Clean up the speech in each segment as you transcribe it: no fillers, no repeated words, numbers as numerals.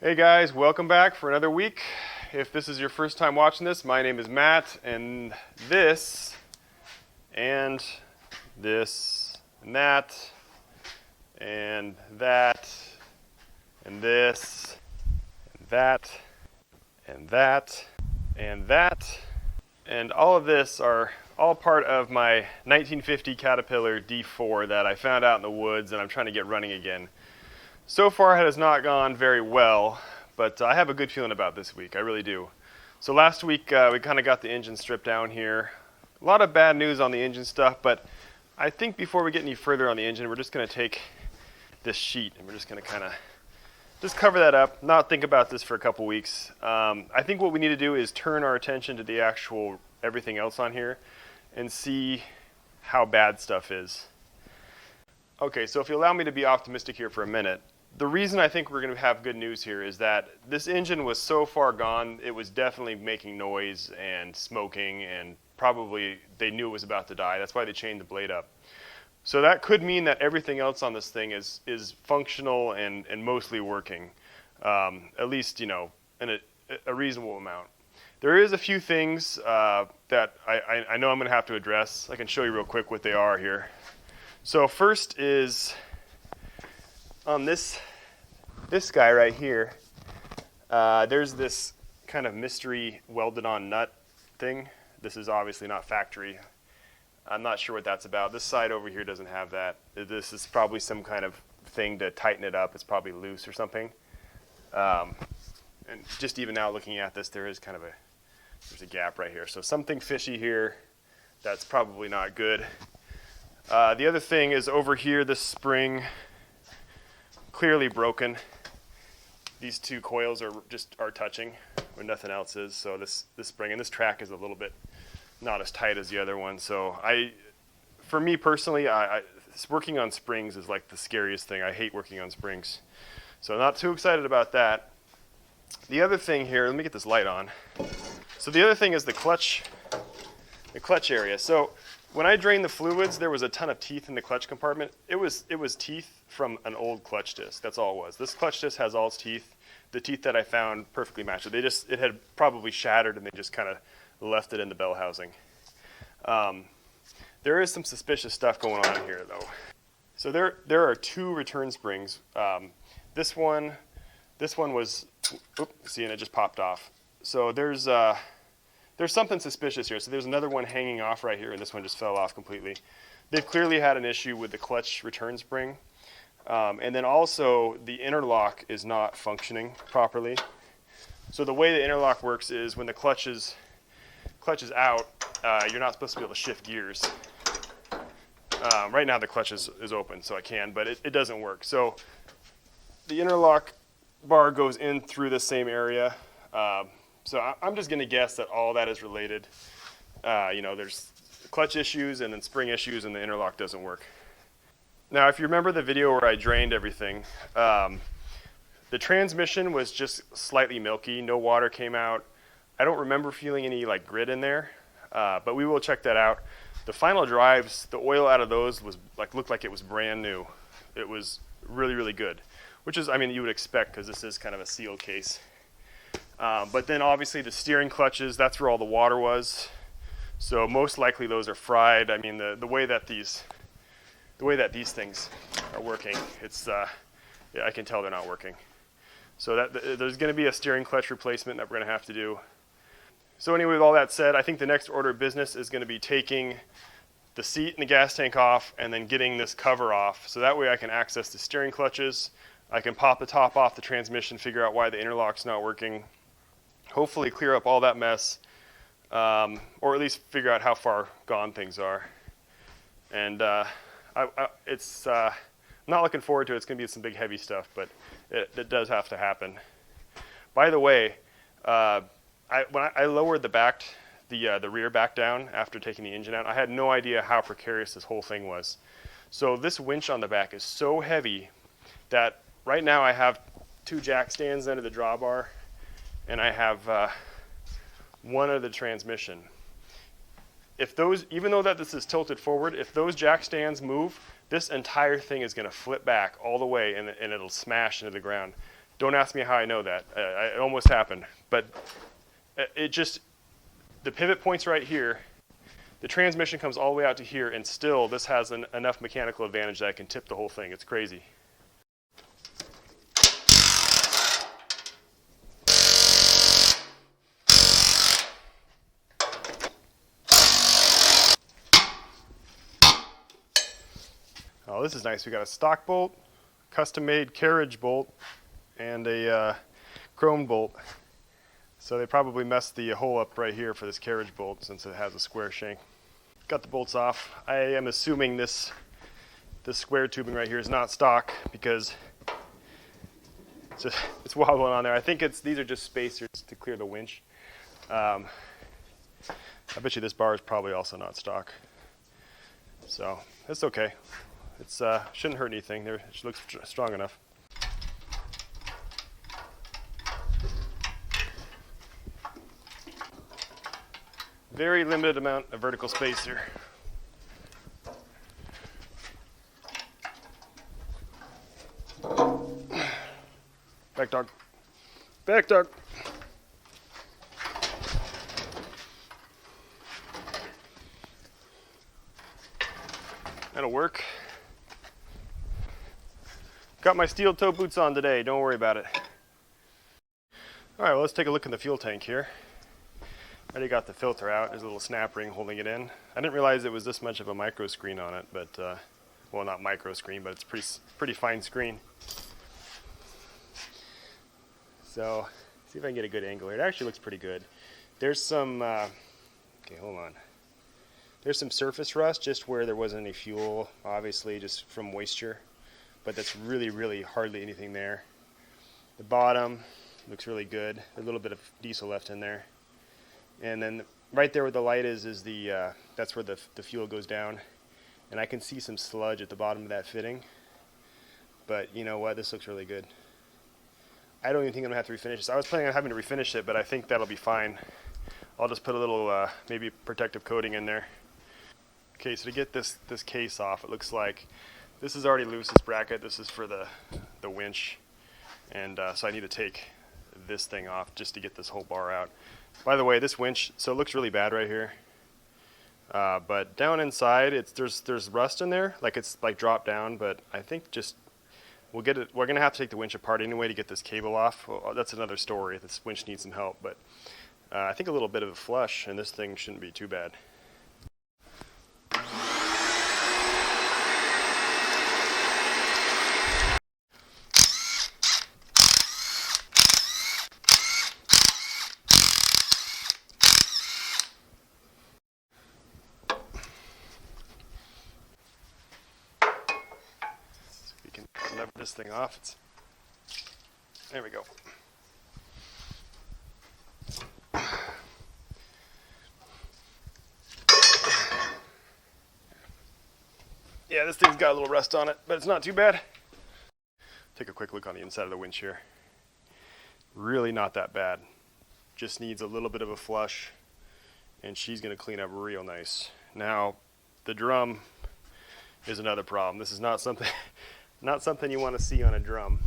Hey guys, welcome back for another week. If this is your first time watching this, my name is Matt, and this, and this, and that, and that, and this, and that, and that, and that, and all of this are all part of my 1950 Caterpillar D4 that I found out in the woods and I'm trying to get running again. So far it has not gone very well, but I have a good feeling about this week, I really do. So last week we kind of got the engine stripped down here. A lot of bad news on the engine stuff, but I think before we get any further on the engine, we're just going to take this sheet and we're just going to kind of just cover that up, not think about this for a couple weeks. I think what we need to do is turn our attention to the actual everything else on here and see how bad stuff is. Okay, so if you allow me to be optimistic here for a minute, the reason I think we're going to have good news here is that this engine was so far gone, it was definitely making noise and smoking, and probably they knew it was about to die. That's why they chained the blade up. So that could mean that everything else on this thing is functional and mostly working, at least, you know, in a reasonable amount. There is a few things that I know I'm going to have to address. I can show you real quick what they are here. So first is on this guy right here, there's this kind of mystery welded on nut thing. This is obviously not factory. I'm not sure what that's about. This side over here doesn't have that. This is probably some kind of thing to tighten it up. It's probably loose or something. And just even now looking at this, there's a gap right here. So something fishy here that's probably not good. The other thing is over here, this spring, clearly broken. These two coils are touching when nothing else is. So this spring and this track is a little bit not as tight as the other one. So for me personally, working on springs is like the scariest thing. I hate working on springs. So not too excited about that. The other thing here, let me get this light on. So the other thing is the clutch area. So when I drained the fluids, there was a ton of teeth in the clutch compartment. It was teeth from an old clutch disc. That's all it was. This clutch disc has all its teeth. The teeth that I found perfectly matched. It had probably shattered and they just kind of left it in the bell housing. There is some suspicious stuff going on here though. So there are two return springs. This one was, see, and it just popped off. So there's something suspicious here. So there's another one hanging off right here, and this one just fell off completely. They've clearly had an issue with the clutch return spring. And then also the interlock is not functioning properly. So the way the interlock works is when the clutch is out, you're not supposed to be able to shift gears. Right now the clutch is open, so I can, but it doesn't work. So the interlock bar goes in through the same area. So I'm just going to guess that all that is related. There's clutch issues and then spring issues and the interlock doesn't work. Now, if you remember the video where I drained everything, the transmission was just slightly milky. No water came out. I don't remember feeling any like grit in there, but we will check that out. The final drives, the oil out of those looked like it was brand new. It was really, really good, which is, I mean, you would expect because this is kind of a sealed case. But then obviously the steering clutches, that's where all the water was. So most likely those are fried. I mean, the way that these things are working, yeah, I can tell they're not working. So there's going to be a steering clutch replacement that we're going to have to do. So anyway, with all that said, I think the next order of business is going to be taking the seat and the gas tank off and then getting this cover off. So that way I can access the steering clutches. I can pop the top off the transmission, figure out why the interlock's not working. Hopefully clear up all that mess, or at least figure out how far gone things are. And I'm not looking forward to it. It's going to be some big heavy stuff, but it does have to happen. By the way, when I lowered the rear back down after taking the engine out, I had no idea how precarious this whole thing was. So this winch on the back is so heavy that right now I have two jack stands under the drawbar, and I have one under the transmission. If those, even though that this is tilted forward, if those jack stands move, this entire thing is going to flip back all the way and it'll smash into the ground. Don't ask me how I know that. It almost happened, but it just, the pivot point's right here. The transmission comes all the way out to here, and still this has enough mechanical advantage that I can tip the whole thing. It's crazy. Oh, this is nice. We got a stock bolt, custom-made carriage bolt, and a chrome bolt. So they probably messed the hole up right here for this carriage bolt since it has a square shank. Got the bolts off. I am assuming this square tubing right here is not stock because it's wobbling on there. I think these are just spacers to clear the winch. I bet you this bar is probably also not stock. So it's okay. It shouldn't hurt anything. It looks strong enough. Very limited amount of vertical space here. Back dog. Back dog. That'll work. Got my steel toe boots on today, don't worry about it. All right, well, let's take a look in the fuel tank here. I already got the filter out. There's a little snap ring holding it in. I didn't realize it was this much of a micro screen on it, but, well, not micro screen, but it's pretty fine screen. So, see if I can get a good angle here. It actually looks pretty good. There's some, okay, hold on. There's some surface rust just where there wasn't any fuel, obviously, just from moisture. But that's really, really hardly anything there. The bottom looks really good. A little bit of diesel left in there. And then right there where the light is that's where the fuel goes down. And I can see some sludge at the bottom of that fitting. But you know what? This looks really good. I don't even think I'm going to have to refinish this. I was planning on having to refinish it, but I think that'll be fine. I'll just put a little maybe protective coating in there. Okay, so to get this case off, it looks like this is already loose, this bracket. This is for the winch. And so I need to take this thing off just to get this whole bar out. By the way, this winch, so it looks really bad right here. But down inside, there's rust in there, like it's like dropped down, but I think just we're gonna have to take the winch apart anyway to get this cable off. Well, that's another story. This winch needs some help, but I think a little bit of a flush and this thing shouldn't be too bad. Lever this thing off. There we go. Yeah, this thing's got a little rust on it, but it's not too bad. Take a quick look on the inside of the winch here. Really not that bad. Just needs a little bit of a flush, and she's going to clean up real nice. Now, the drum is another problem. This is not something you want to see on a drum.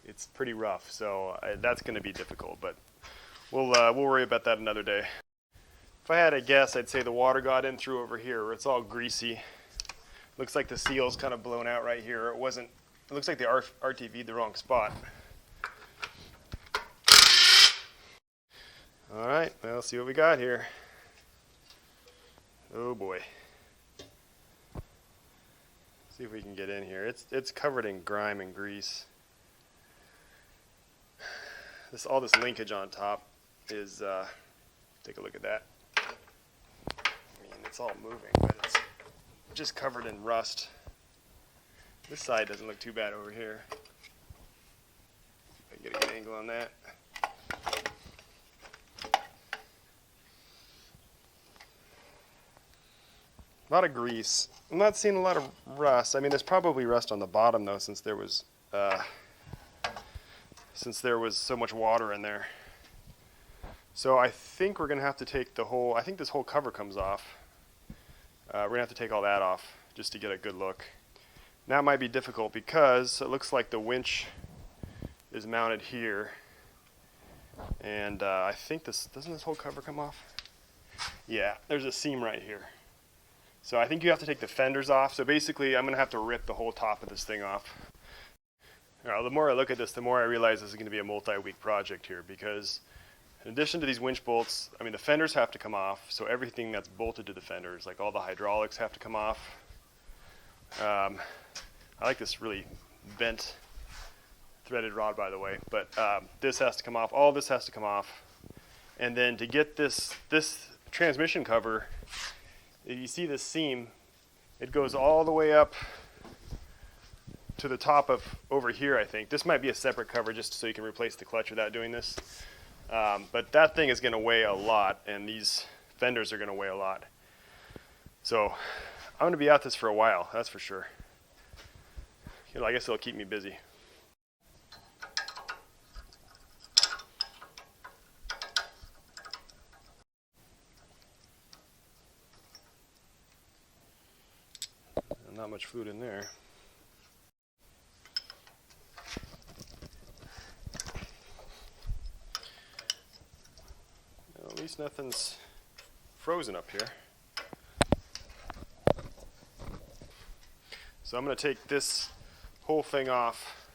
It's pretty rough, so that's going to be difficult, but we'll worry about that another day. If I had to guess, I'd say the water got in through over here where it's all greasy. Looks like the seal's kind of blown out right here. It looks like the RTV'd the wrong spot. All right, well, let's see what we got here. Oh boy. See if we can get in here. It's covered in grime and grease. All this linkage on top is take a look at that. I mean, it's all moving, but it's just covered in rust. This side doesn't look too bad over here. If I can get a good angle on that. A lot of grease. I'm not seeing a lot of rust. I mean, there's probably rust on the bottom though, since there was so much water in there. So I think we're gonna have to take I think this whole cover comes off. We're gonna have to take all that off just to get a good look. That might be difficult because it looks like the winch is mounted here, and I think doesn't this whole cover come off? Yeah, there's a seam right here. So I think you have to take the fenders off. So basically I'm gonna have to rip the whole top of this thing off. Now, the more I look at this, the more I realize this is gonna be a multi-week project here, because in addition to these winch bolts, I mean, the fenders have to come off, so everything that's bolted to the fenders, like all the hydraulics, have to come off. I like this really bent threaded rod, by the way, but this has to come off, all this has to come off. And then to get this transmission cover, if you see this seam, it goes all the way up to the top of over here, I think. This might be a separate cover just so you can replace the clutch without doing this. But that thing is going to weigh a lot, and these fenders are going to weigh a lot. So I'm going to be at this for a while, that's for sure. You know, I guess it'll keep me busy. Not much fluid in there. Well, at least nothing's frozen up here. So I'm going to take this whole thing off.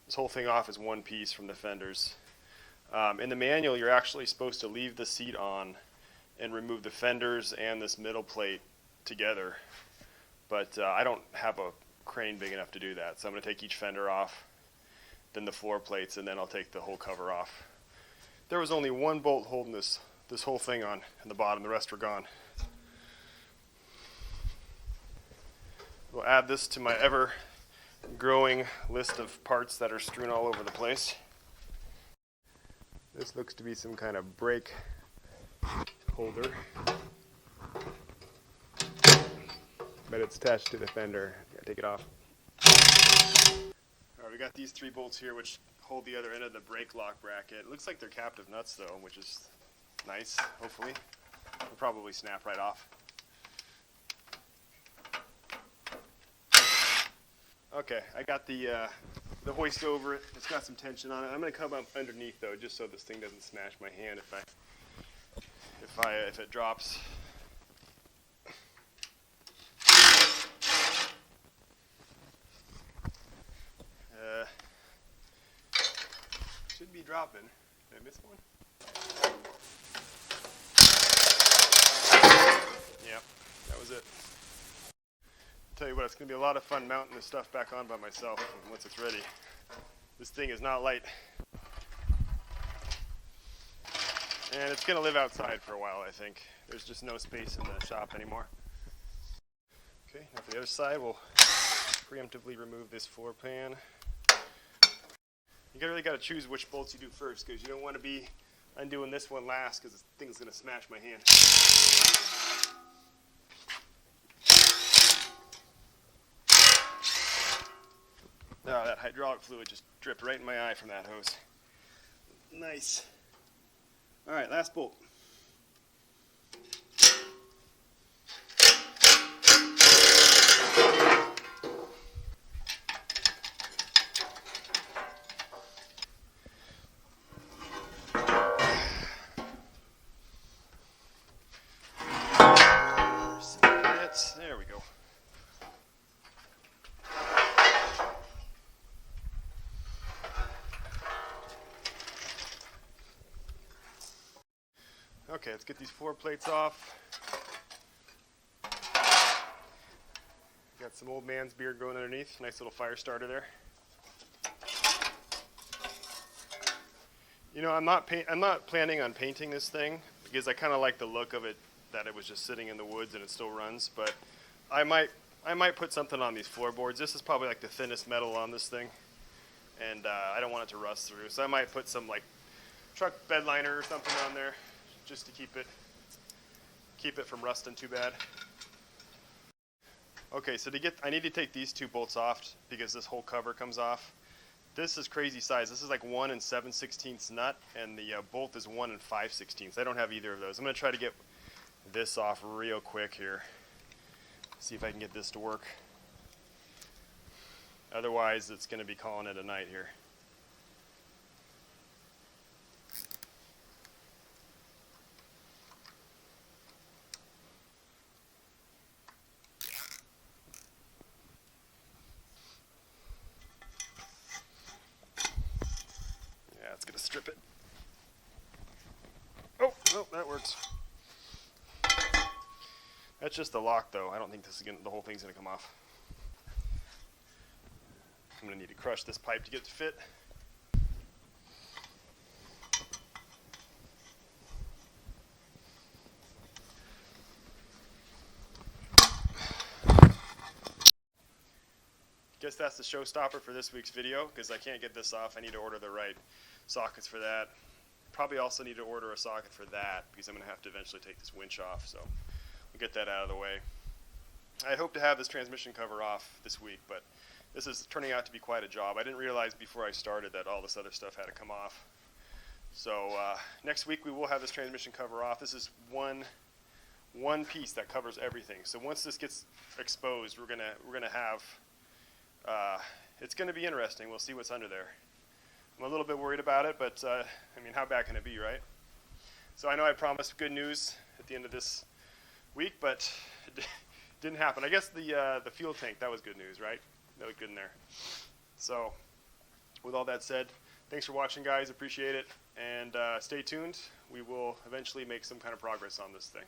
This whole thing off is one piece from the fenders. In the manual, you're actually supposed to leave the seat on and remove the fenders and this middle plate together. But I don't have a crane big enough to do that, so I'm going to take each fender off, then the floor plates, and then I'll take the whole cover off. There was only one bolt holding this whole thing on in the bottom, the rest were gone. We'll add this to my ever-growing list of parts that are strewn all over the place. This looks to be some kind of brake holder, but it's attached to the fender. Gotta take it off. Alright, we got these 3 bolts here which hold the other end of the brake lock bracket. It looks like they're captive nuts though, which is nice, hopefully. They'll probably snap right off. Okay, I got the hoist over it. It's got some tension on it. I'm gonna come up underneath though, just so this thing doesn't smash my hand if it drops. Should be dropping. Did I miss one? Yep, that was it. Tell you what, it's going to be a lot of fun mounting this stuff back on by myself once it's ready. This thing is not light. And it's going to live outside for a while, I think. There's just no space in the shop anymore. Okay, now for the other side, we'll preemptively remove this floor pan. You really got to choose which bolts you do first, because you don't want to be undoing this one last, because this thing's going to smash my hand. Oh, that hydraulic fluid just dripped right in my eye from that hose. Nice. All right, last bolt. There we go. Okay, let's get these floor plates off. Got some old man's beard growing underneath. Nice little fire starter there. You know, I'm not planning on painting this thing because I kind of like the look of it, that it was just sitting in the woods and it still runs, but I might put something on these floorboards. This is probably like the thinnest metal on this thing, and I don't want it to rust through, so I might put some like truck bed liner or something on there just to keep it from rusting too bad. Okay, so I need to take these 2 bolts off because this whole cover comes off. This is crazy size. This is like 1 7/16 nut, and the bolt is 1 5/16. I don't have either of those. I'm going to try to get this off real quick here. See if I can get this to work. Otherwise, it's going to be calling it a night here. strip it. Oh, that works. That's just the lock, though. I don't think this is the whole thing's gonna come off. I'm gonna need to crush this pipe to get it to fit. Guess that's the showstopper for this week's video, because I can't get this off. I need to order the right sockets for that. Probably also need to order a socket for that, because I'm going to have to eventually take this winch off, so we'll get that out of the way. I hope to have this transmission cover off this week, but this is turning out to be quite a job. I didn't realize before I started that all this other stuff had to come off. So next week we will have this transmission cover off. This is one piece that covers everything. So once this gets exposed, we're gonna have it's going to be interesting. We'll see what's under there. I'm a little bit worried about it, but I mean, how bad can it be, right? So I know I promised good news at the end of this week, but it didn't happen. I guess the fuel tank, that was good news, right? That looked good in there. So with all that said, thanks for watching, guys. Appreciate it. And stay tuned. We will eventually make some kind of progress on this thing.